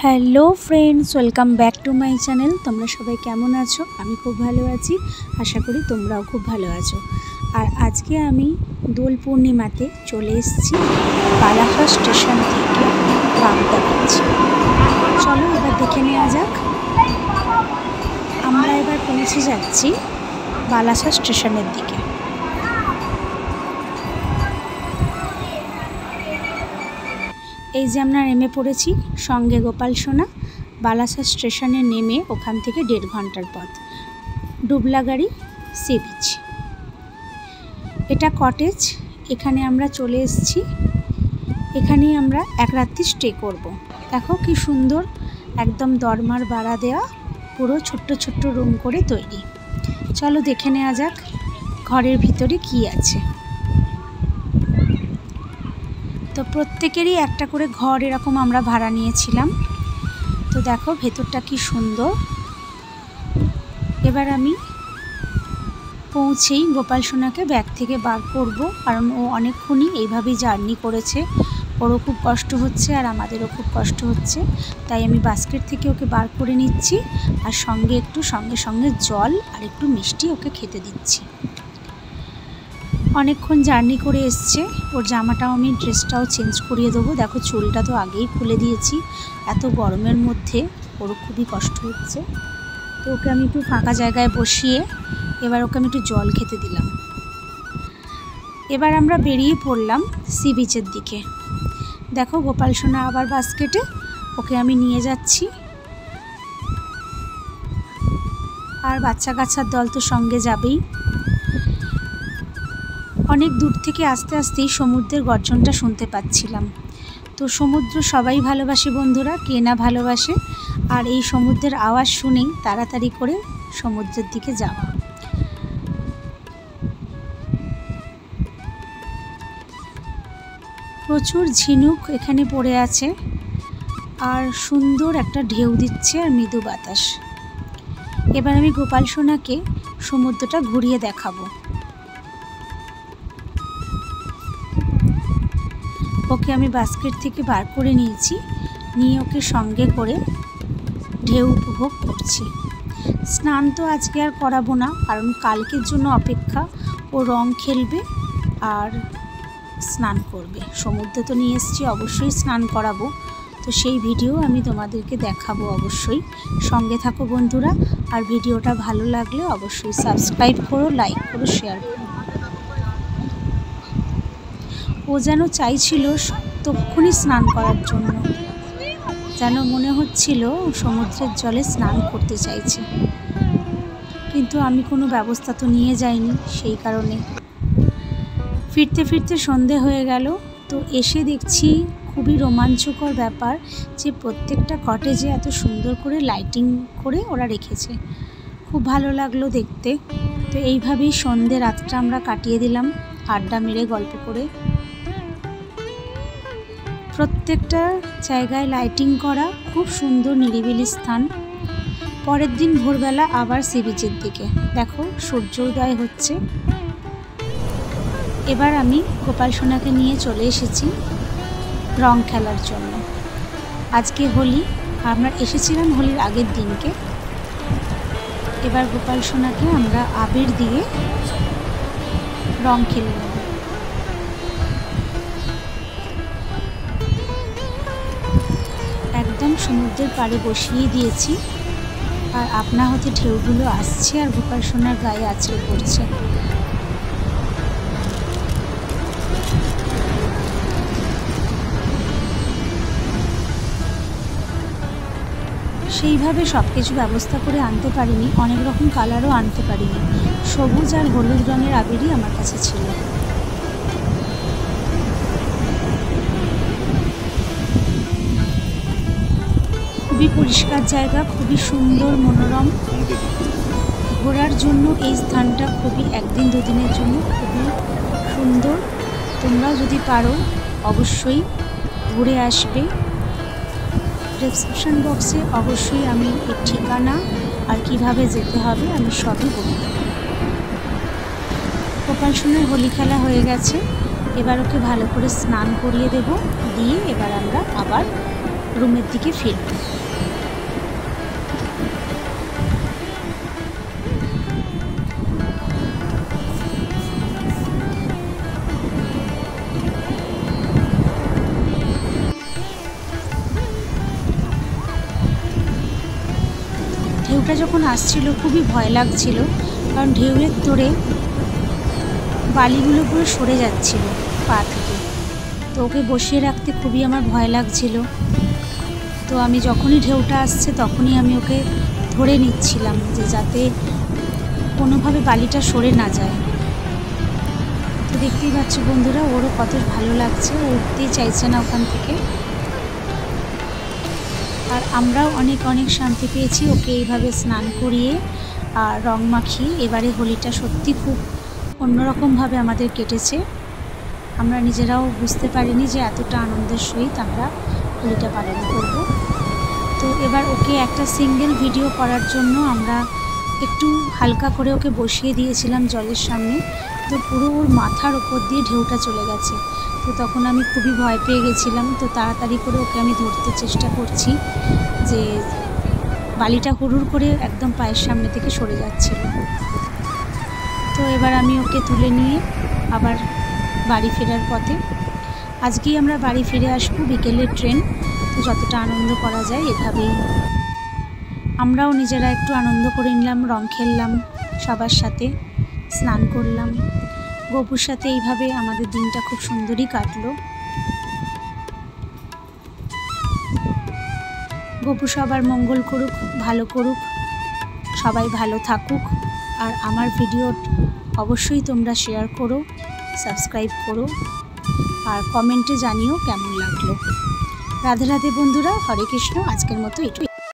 Hello friends, welcome back to my channel. তোমরা সবাই কেমন আছো? আমি খুব ভালো আছি, আশা করি তোমরাও খুব ভালো আছো। আর আজকে আমি দোল পূর্ণিমাতে চলে এসেছি বালাসা স্টেশন থেকে বাগদা বেরিয়েছি। চলো এবার দেখে নেওয়া যাক। আমরা এবার পৌঁছে যাচ্ছি বালাসা স্টেশনের দিকে। এই যে আমরা নেমে পড়েছি, সঙ্গে গোপাল সোনা। বালাসা স্টেশনে নেমে ওখান থেকে 1.5 ঘন্টার পথ ডুবলাগাড়ি সি বিচ। এটা কটেজ, এখানে আমরা চলে এসেছি। এখানেই আমরা এক রাত্রি স্টে করব। দেখো কি সুন্দর, একদম দরমার ভাড়া দেওয়া, পুরো ছোট্ট ছোট্ট রুম করে তৈরি। চলো দেখে নেওয়া যাক ঘরের ভিতরে কি আছে। তো প্রত্যেকেরই একটা করে ঘর এরকম আমরা ভাড়া নিয়েছিলাম। তো দেখো ভেতরটা কি সুন্দর। এবার আমি পৌঁছেই গোপাল সোনাকে ব্যাগ থেকে বার করব, কারণ ও অনেকক্ষণই এইভাবেই জার্নি করেছে। ওরও খুব কষ্ট হচ্ছে আর আমাদেরও খুব কষ্ট হচ্ছে, তাই আমি বাস্কেট থেকে ওকে বার করে নিচ্ছি। আর সঙ্গে সঙ্গে জল আর একটু মিষ্টি ওকে খেতে দিচ্ছি। অনেকক্ষণ জার্নি করে এসছে, ওর জামাটাও আমি ড্রেসটাও চেঞ্জ করিয়ে দেবো। দেখো চুলটা তো আগেই খুলে দিয়েছি, এত গরমের মধ্যে ওরও খুবই কষ্ট হচ্ছে। তো ওকে আমি একটু ফাঁকা জায়গায় বসিয়ে এবার ওকে আমি একটু জল খেতে দিলাম। এবার আমরা বেরিয়ে পড়লাম সি বিচের দিকে। দেখো গোপাল সোনা আবার বাস্কেটে, ওকে আমি নিয়ে যাচ্ছি। আর বাচ্চা কাচ্চার দল তো সঙ্গে যাবেই। অনেক দূর থেকে আস্তে আস্তেই সমুদ্রের গর্জনটা শুনতে পাচ্ছিলাম। তো সমুদ্র সবাই ভালোবাসে বন্ধুরা, কে না ভালোবাসে। আর এই সমুদ্রের আওয়াজ শুনেই তাড়াতাড়ি করে সমুদ্রের দিকে যাওয়া। প্রচুর ঝিনুক এখানে পড়ে আছে, আর সুন্দর একটা ঢেউ দিচ্ছে আর মৃদু বাতাস। এবার আমি গোপাল সোনাকে সমুদ্রটা ঘুরিয়ে দেখাবো। ওকে আমি বাস্কেট থেকে বার করে নিয়েছি, নিয়ে ওকে সঙ্গে করে ঢেউ উপভোগ করছি। স্নান তো আজকে আর করাবো না, কারণ কালকের জন্য অপেক্ষা। ও রং খেলবে আর স্নান করবে। সমুদ্রে তো নিয়ে এসেছি, অবশ্যই স্নান করাবো। তো সেই ভিডিও আমি তোমাদেরকে দেখাবো অবশ্যই। সঙ্গে থাকো বন্ধুরা। আর ভিডিওটা ভালো লাগলে অবশ্যই সাবস্ক্রাইব করো, লাইক করো, শেয়ার করো। ও যেন চাইছিল তক্ষুনি স্নান করার জন্য, যেন মনে হচ্ছিল সমুদ্রের জলে স্নান করতে চাইছে, কিন্তু আমি কোনো ব্যবস্থা তো নিয়ে যাইনি। সেই কারণে ফিরতে ফিরতে সন্ধে হয়ে গেল। তো এসে দেখছি খুবই রোমাঞ্চকর ব্যাপার যে প্রত্যেকটা কটেজে এত সুন্দর করে লাইটিং করে ওরা রেখেছে। খুব ভালো লাগলো দেখতে। তো এইভাবেই সন্ধে রাতটা আমরা কাটিয়ে দিলাম, আড্ডা মেরে গল্প করে। প্রত্যেকটা জায়গায় লাইটিং করা, খুব সুন্দর নিরিবিলি স্থান। পরের দিন ভোরবেলা আবার সি বিচের দিকে। দেখো সূর্য উদয় হচ্ছে। এবার আমি গোপাল সোনাকে নিয়ে চলে এসেছি রং খেলার জন্য। আজকে হোলি, আমরা এসেছিলাম হোলির আগের দিনকে। এবার গোপাল সোনাকে আমরা আবির দিয়ে রং খেলে নেব। একদম সমুদ্রের পাড়ে বসিয়ে দিয়েছি, আর আপনা হতে ঢেউগুলো আসছে আর গোপাল সোনার গায়ে আছড়ে পড়ছে। সেইভাবে সব কিছু ব্যবস্থা করে আনতে পারিনি, অনেক রকম কালারও আনতে পারিনি। সবুজ আর হলুদ রঙের আবিরই আমার কাছে ছিল। খুবই পরিষ্কার জায়গা, খুবই সুন্দর মনোরম। ঘোরার জন্য এই স্থানটা খুবই, একদিন দুদিনের জন্য খুবই সুন্দর। তোমরা যদি পারো অবশ্যই ঘুরে আসবে। ডেসক্রিপশন বক্সে অবশ্যই আমি এর ঠিকানা আর কিভাবে যেতে হবে আমি সবই বলব। গোপাল সোনার হোলি খেলা হয়ে গেছে। এবার ওকে ভালো করে স্নান করিয়ে দেব, দিয়ে এবার আমরা আবার রুমের দিকে ফিরব। ঢেউটা যখন আসছিল খুবই ভয় লাগছিল, কারণ ঢেউয়ের তোড়ে বালিগুলো পুরো সরে যাচ্ছিল পা থেকে। তো ওকে বসিয়ে রাখতে খুবই আমার ভয় লাগছিল। তো আমি যখনই ঢেউটা আসছে তখনই আমি ওকে ধরে নিচ্ছিলাম, যে যাতে কোনোভাবে বালিটা সরে না যায়। তো দেখতেই পাচ্ছ বন্ধুরা, ওরও কত ভালো লাগছে, ও উঠতেই চাইছে না ওখান থেকে। আর আমরাও অনেক অনেক শান্তি পেয়েছি ওকে এইভাবে স্নান করিয়ে আর রং মাখিয়ে। এবারে হোলিটা সত্যি খুব অন্যরকমভাবে আমাদের কেটেছে। আমরা নিজেরাও বুঝতে পারিনি যে এতটা আনন্দের সহিত আমরা হোলিটা পালন করব। তো এবার ওকে একটা সিঙ্গেল ভিডিও করার জন্য আমরা একটু হালকা করে ওকে বসিয়ে দিয়েছিলাম জলের সামনে। তো পুরো ওর মাথার ওপর দিয়ে ঢেউটা চলে গেছে। তো তখন আমি খুবই ভয় পেয়ে গেছিলাম। তো তাড়াতাড়ি করে ওকে আমি ধরতে চেষ্টা করছি, যে বালিটা হুড়ুর করে একদম পায়ের সামনে থেকে সরে যাচ্ছিল। তো এবার আমি ওকে তুলে নিয়ে আবার বাড়ি ফেরার পথে। আজকেই আমরা বাড়ি ফিরে আসবো, বিকেলের ট্রেন। তো যতটা আনন্দ করা যায় এভাবেই আমরাও নিজেরা একটু আনন্দ করে নিলাম, রং খেললাম সবার সাথে, স্নান করলাম। গপুর সাথে এইভাবে আমাদের দিনটা খুব সুন্দরই কাটলো। গপু সবার মঙ্গল করুক, ভালো করুক, সবাই ভালো থাকুক। আর আমার ভিডিও অবশ্যই তোমরা শেয়ার করো, সাবস্ক্রাইব করো, আর কমেন্টে জানিও কেমন লাগলো। রাধে রাধে বন্ধুরা, হরে কৃষ্ণ। আজকের মতো এটুকুই।